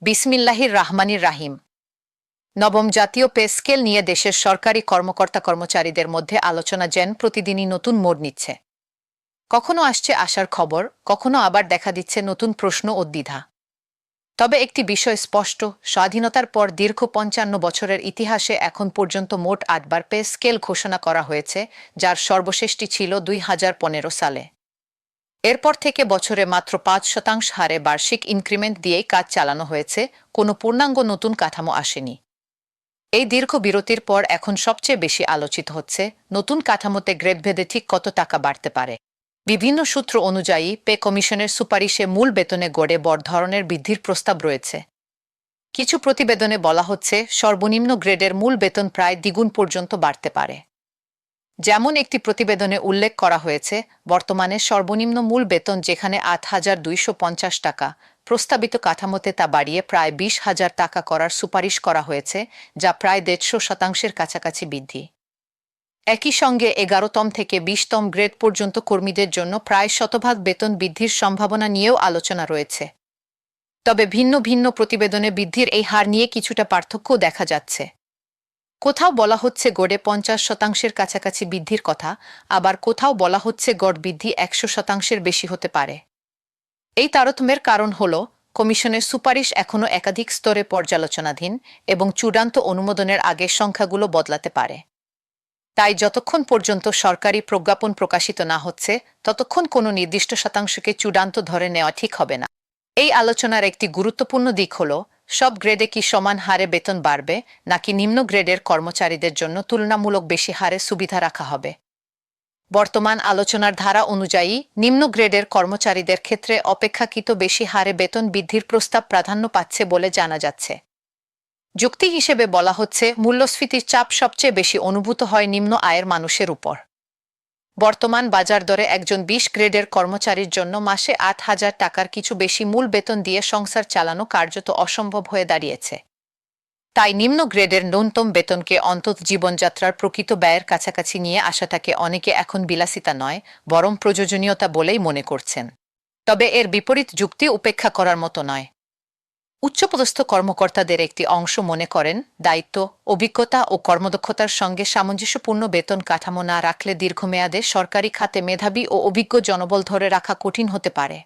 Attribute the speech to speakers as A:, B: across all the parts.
A: বিসমিল্লাহির রাহমানির রাহিম। নবম জাতীয় পে স্কেল নিয়ে দেশের সরকারি কর্মকর্তা কর্মচারীদের মধ্যে আলোচনা যেন প্রতিদিনই নতুন মোড় নিচ্ছে। কখনো আসছে আশার খবর, কখনো আবার দেখা দিচ্ছে নতুন প্রশ্ন ও দ্বিধা। তবে একটি বিষয় স্পষ্ট, স্বাধীনতার পর দীর্ঘ ৫৫ বছরের ইতিহাসে এখন পর্যন্ত মোট ৮বার পে স্কেল ঘোষণা করা হয়েছে, যার সর্বশেষটি ছিল ২০১৫ সালে। এরপর থেকে বছরে মাত্র ৫% হারে বার্ষিক ইনক্রিমেন্ট দিয়েই কাজ চালানো হয়েছে, কোনো পূর্ণাঙ্গ নতুন কাঠামো আসেনি। এই দীর্ঘ বিরতির পর এখন সবচেয়ে বেশি আলোচিত হচ্ছে নতুন কাঠামোতে গ্রেডভেদে ঠিক কত টাকা বাড়তে পারে। বিভিন্ন সূত্র অনুযায়ী পে কমিশনের সুপারিশে মূল বেতনে গড়ে বড় ধরনের বৃদ্ধির প্রস্তাব রয়েছে। কিছু প্রতিবেদনে বলা হচ্ছে সর্বনিম্ন গ্রেডের মূল বেতন প্রায় দ্বিগুণ পর্যন্ত বাড়তে পারে। যেমন একটি প্রতিবেদনে উল্লেখ করা হয়েছে, বর্তমানে সর্বনিম্ন মূল বেতন যেখানে ৮,২৫০ টাকা, প্রস্তাবিত কাঠামোতে তা বাড়িয়ে প্রায় ২০,০০০ টাকা করার সুপারিশ করা হয়েছে, যা প্রায় ১৫০% কাছাকাছি বৃদ্ধি। একই সঙ্গে ১১তম থেকে ২০তম গ্রেড পর্যন্ত কর্মীদের জন্য প্রায় শতভাগ বেতন বৃদ্ধির সম্ভাবনা নিয়েও আলোচনা রয়েছে। তবে ভিন্ন ভিন্ন প্রতিবেদনে বৃদ্ধির এই হার নিয়ে কিছুটা পার্থক্যও দেখা যাচ্ছে। কোথাও বলা হচ্ছে গড়ে ৫০% কাছাকাছি বৃদ্ধির কথা, আবার কোথাও বলা হচ্ছে গড় বৃদ্ধি ১০০%-এর বেশি হতে পারে। এই তারতম্যের কারণ হল কমিশনের সুপারিশ এখনও একাধিক স্তরে পর্যালোচনাধীন এবং চূড়ান্ত অনুমোদনের আগে সংখ্যাগুলো বদলাতে পারে। তাই যতক্ষণ পর্যন্ত সরকারি প্রজ্ঞাপন প্রকাশিত না হচ্ছে, ততক্ষণ কোনো নির্দিষ্ট শতাংশকে চূড়ান্ত ধরে নেওয়া ঠিক হবে না। এই আলোচনার একটি গুরুত্বপূর্ণ দিক হল সব গ্রেডে কি সমান হারে বেতন বাড়বে, নাকি নিম্ন গ্রেডের কর্মচারীদের জন্য তুলনামূলক বেশি হারে সুবিধা রাখা হবে। বর্তমান আলোচনার ধারা অনুযায়ী নিম্ন গ্রেডের কর্মচারীদের ক্ষেত্রে অপেক্ষাকৃত বেশি হারে বেতন বৃদ্ধির প্রস্তাব প্রাধান্য পাচ্ছে বলে জানা যাচ্ছে। যুক্তি হিসেবে বলা হচ্ছে মূল্যস্ফীতির চাপ সবচেয়ে বেশি অনুভূত হয় নিম্ন আয়ের মানুষের উপর। বর্তমান বাজার দরে একজন ২০ গ্রেডের কর্মচারীর জন্য মাসে ৮,০০০ টাকার কিছু বেশি মূল বেতন দিয়ে সংসার চালানো কার্যত অসম্ভব হয়ে দাঁড়িয়েছে। তাই নিম্ন গ্রেডের ন্যূনতম বেতনকে অন্তত জীবনযাত্রার প্রকৃত ব্যয়ের কাছাকাছি নিয়ে আসাটাকে অনেকে এখন বিলাসিতা নয়, বরং প্রয়োজনীয়তা বলেই মনে করছেন। তবে এর বিপরীত যুক্তি উপেক্ষা করার মতো নয়। উচ্চপদস্থ কর্মকর্তাদের একটি অংশ মনে করেন, দায়িত্ব, অভিজ্ঞতা ও কর্মদক্ষতার সঙ্গে সামঞ্জস্যপূর্ণ বেতন কাঠামো না রাখলে দীর্ঘমেয়াদে সরকারি খাতে মেধাবী ও অভিজ্ঞ জনবল ধরে রাখা কঠিন হতে পারে।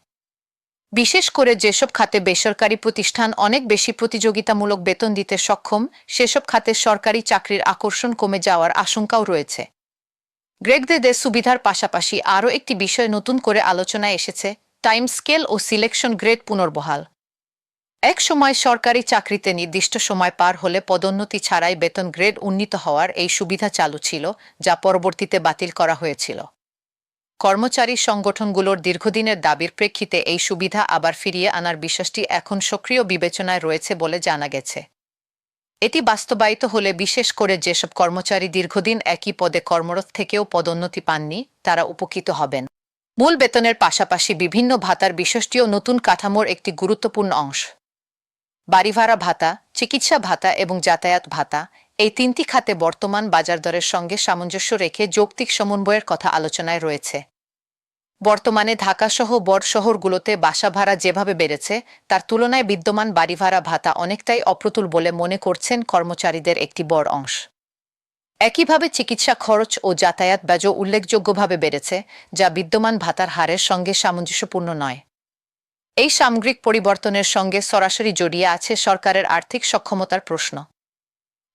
A: বিশেষ করে যেসব খাতে বেসরকারি প্রতিষ্ঠান অনেক বেশি প্রতিযোগিতামূলক বেতন দিতে সক্ষম, সেসব খাতে সরকারি চাকরির আকর্ষণ কমে যাওয়ার আশঙ্কাও রয়েছে। গ্রেডদের সুবিধার পাশাপাশি আরও একটি বিষয় নতুন করে আলোচনায় এসেছে, টাইম স্কেল ও সিলেকশন গ্রেড পুনর্বহাল। এক সময় সরকারি চাকরিতে নির্দিষ্ট সময় পার হলে পদোন্নতি ছাড়াই বেতন গ্রেড উন্নীত হওয়ার এই সুবিধা চালু ছিল, যা পরবর্তীতে বাতিল করা হয়েছিল। কর্মচারী সংগঠনগুলোর দীর্ঘদিনের দাবির প্রেক্ষিতে এই সুবিধা আবার ফিরিয়ে আনার বিষয়টি এখন সক্রিয় বিবেচনায় রয়েছে বলে জানা গেছে। এটি বাস্তবায়িত হলে বিশেষ করে যেসব কর্মচারী দীর্ঘদিন একই পদে কর্মরত থেকেও পদোন্নতি পাননি, তারা উপকৃত হবেন। মূল বেতনের পাশাপাশি বিভিন্ন ভাতার বিষয়টিও নতুন কাঠামোর একটি গুরুত্বপূর্ণ অংশ। বাড়িভাড়া ভাতা, চিকিৎসা ভাতা এবং যাতায়াত ভাতা, এই তিনটি খাতে বর্তমান বাজার দরের সঙ্গে সামঞ্জস্য রেখে যৌক্তিক সমন্বয়ের কথা আলোচনায় রয়েছে। বর্তমানে ঢাকাসহ বড় শহরগুলোতে বাসা ভাড়া যেভাবে বেড়েছে, তার তুলনায় বিদ্যমান বাড়িভাড়া ভাতা অনেকটাই অপ্রতুল বলে মনে করছেন কর্মচারীদের একটি বড় অংশ। একইভাবে চিকিৎসা খরচ ও যাতায়াত ব্যয়ও উল্লেখযোগ্যভাবে বেড়েছে, যা বিদ্যমান ভাতার হারের সঙ্গে সামঞ্জস্যপূর্ণ নয়। এই সামগ্রিক পরিবর্তনের সঙ্গে সরাসরি জড়িয়ে আছে সরকারের আর্থিক সক্ষমতার প্রশ্ন।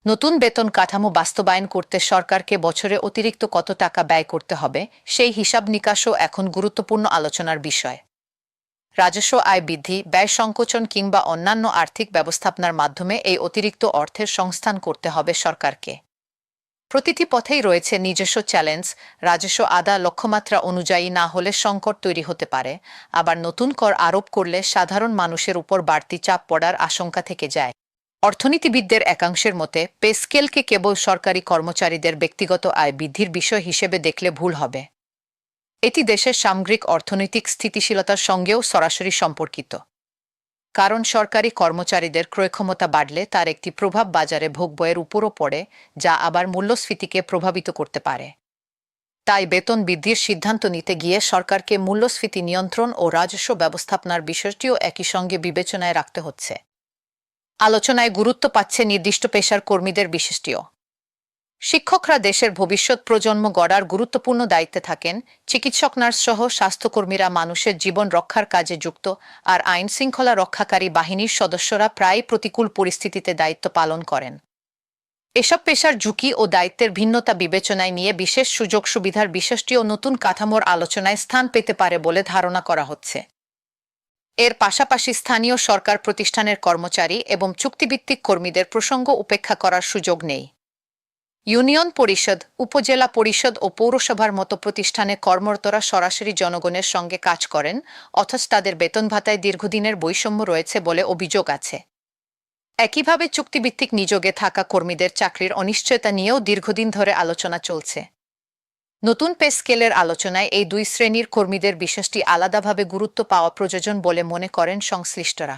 A: নতুন বেতন কাঠামো বাস্তবায়ন করতে সরকারকে বছরে অতিরিক্ত কত টাকা ব্যয় করতে হবে, সেই হিসাব নিকাশও এখন গুরুত্বপূর্ণ আলোচনার বিষয়। রাজস্ব আয় বৃদ্ধি, ব্যয় সংকোচন কিংবা অন্যান্য আর্থিক ব্যবস্থাপনার মাধ্যমে এই অতিরিক্ত অর্থের সংস্থান করতে হবে সরকারকে। প্রতিটি পথেই রয়েছে নিজস্ব চ্যালেঞ্জ। রাজস্ব আদায় লক্ষ্যমাত্রা অনুযায়ী না হলে সংকট তৈরি হতে পারে, আবার নতুন কর আরোপ করলে সাধারণ মানুষের উপর বাড়তি চাপ পড়ার আশঙ্কা থেকে যায়। অর্থনীতিবিদদের একাংশের মতে পে স্কেলকে কেবল সরকারি কর্মচারীদের ব্যক্তিগত আয় বৃদ্ধির বিষয় হিসেবে দেখলে ভুল হবে। এটি দেশের সামগ্রিক অর্থনৈতিক স্থিতিশীলতার সঙ্গেও সরাসরি সম্পর্কিত। কারণ সরকারি কর্মচারীদের ক্রয়ক্ষমতা বাড়লে তার একটি প্রভাব বাজারে ভোগবয়ের উপরও পড়ে, যা আবার মূল্যস্ফীতিকে প্রভাবিত করতে পারে। তাই বেতন বৃদ্ধির সিদ্ধান্ত নিতে গিয়ে সরকারকে মূল্যস্ফীতি নিয়ন্ত্রণ ও রাজস্ব ব্যবস্থাপনার বিষয়টিও একই সঙ্গে বিবেচনায় রাখতে হচ্ছে। আলোচনায় গুরুত্ব পাচ্ছে নির্দিষ্ট পেশার কর্মীদের বিশিষ্টীয়। শিক্ষকরা দেশের ভবিষ্যৎ প্রজন্ম গড়ার গুরুত্বপূর্ণ দায়িত্বে থাকেন। চিকিৎসক, নার্স সহ স্বাস্থ্যকর্মীরা মানুষের জীবন রক্ষার কাজে যুক্ত, আর আইন শৃঙ্খলা রক্ষাকারী বাহিনীর সদস্যরা প্রায় প্রতিকূল পরিস্থিতিতে দায়িত্ব পালন করেন। এসব পেশার ঝুঁকি ও দায়িত্বের ভিন্নতা বিবেচনায় নিয়ে বিশেষ সুযোগ সুবিধার বিশিষ্টীয় নতুন কাঠামোর আলোচনায় স্থান পেতে পারে বলে ধারণা করা হচ্ছে। এর পাশাপাশি স্থানীয় সরকার প্রতিষ্ঠানের কর্মচারী এবং চুক্তিভিত্তিক কর্মীদের প্রসঙ্গ উপেক্ষা করার সুযোগ নেই। ইউনিয়ন পরিষদ, উপজেলা পরিষদ ও পৌরসভার মতো প্রতিষ্ঠানে কর্মরতরা সরাসরি জনগণের সঙ্গে কাজ করেন, অথচ তাদের বেতন ভাতায় দীর্ঘদিনের বৈষম্য রয়েছে বলে অভিযোগ আছে। একইভাবে চুক্তিভিত্তিক নিযোগে থাকা কর্মীদের চাকরির অনিশ্চয়তা নিয়েও দীর্ঘদিন ধরে আলোচনা চলছে। নতুন পে স্কেলের আলোচনায় এই দুই শ্রেণীর কর্মীদের বিষয়টি আলাদাভাবে গুরুত্ব পাওয়া প্রয়োজন বলে মনে করেন সংশ্লিষ্টরা।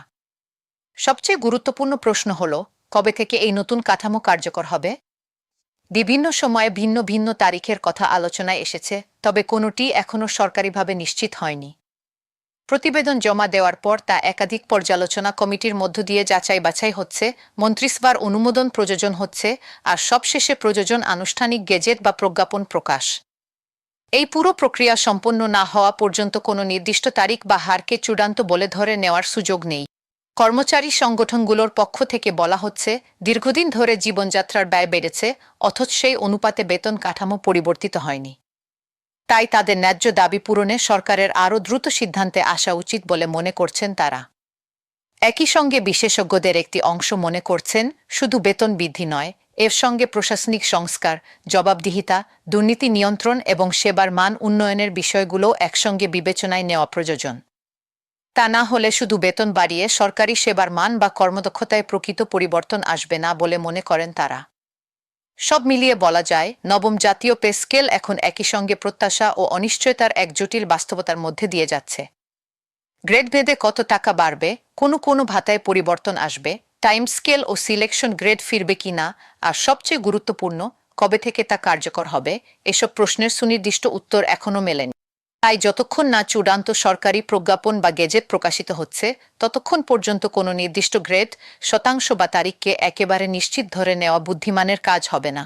A: সবচেয়ে গুরুত্বপূর্ণ প্রশ্ন হল, কবে থেকে এই নতুন কাঠামো কার্যকর হবে? বিভিন্ন সময়ে ভিন্ন ভিন্ন তারিখের কথা আলোচনায় এসেছে, তবে কোনোটি এখনও সরকারিভাবে নিশ্চিত হয়নি। প্রতিবেদন জমা দেওয়ার পর তা একাধিক পর্যালোচনা কমিটির মধ্য দিয়ে যাচাই বাছাই হচ্ছে, মন্ত্রিসভার অনুমোদন প্রয়োজন হচ্ছে, আর সবশেষে প্রয়োজন আনুষ্ঠানিক গেজেট বা প্রজ্ঞাপন প্রকাশ। এই পুরো প্রক্রিয়া সম্পন্ন না হওয়া পর্যন্ত কোনো নির্দিষ্ট তারিখ বা হারকে চূড়ান্ত বলে ধরে নেওয়ার সুযোগ নেই। কর্মচারী সংগঠনগুলোর পক্ষ থেকে বলা হচ্ছে, দীর্ঘদিন ধরে জীবনযাত্রার ব্যয় বেড়েছে, অথচ সেই অনুপাতে বেতন কাঠামো পরিবর্তিত হয়নি। তাই তাদের ন্যায্য দাবি পূরণে সরকারের আরও দ্রুত সিদ্ধান্তে আসা উচিত বলে মনে করছেন তারা। একই সঙ্গে বিশেষজ্ঞদের একটি অংশ মনে করছেন, শুধু বেতন বৃদ্ধি নয়, এর সঙ্গে প্রশাসনিক সংস্কার, জবাবদিহিতা, দুর্নীতি নিয়ন্ত্রণ এবং সেবার মান উন্নয়নের বিষয়গুলোও একসঙ্গে বিবেচনায় নেওয়া প্রয়োজন। তা না হলে শুধু বেতন বাড়িয়ে সরকারি সেবার মান বা কর্মদক্ষতায় প্রকৃত পরিবর্তন আসবে না বলে মনে করেন তারা। সব মিলিয়ে বলা যায়, নবম জাতীয় পে স্কেল এখন একই সঙ্গে প্রত্যাশা ও অনিশ্চয়তার এক জটিল বাস্তবতার মধ্যে দিয়ে যাচ্ছে। গ্রেড ভেদে কত টাকা বাড়বে, কোনো ভাতায় পরিবর্তন আসবে, টাইম স্কেল ও সিলেকশন গ্রেড ফিরবে কিনা, আর সবচেয়ে গুরুত্বপূর্ণ, কবে থেকে তা কার্যকর হবে, এসব প্রশ্নের সুনির্দিষ্ট উত্তর এখনও মেলেনি। তাই যতক্ষণ না চূড়ান্ত সরকারি প্রজ্ঞাপন বা গেজেট প্রকাশিত হচ্ছে, ততক্ষণ পর্যন্ত কোনো নির্দিষ্ট গ্রেড, শতাংশ বা তারিখকে একেবারে নিশ্চিত ধরে নেওয়া বুদ্ধিমানের কাজ হবে না।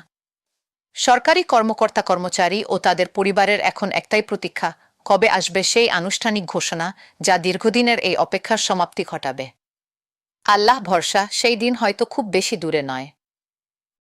A: সরকারি কর্মকর্তা কর্মচারী ও তাদের পরিবারের এখন একটাই প্রতীক্ষা, কবে আসবে সেই আনুষ্ঠানিক ঘোষণা, যা দীর্ঘদিনের এই অপেক্ষার সমাপ্তি ঘটাবে। আল্লাহ ভরসা, সেই দিন হয়তো খুব বেশি দূরে নয়।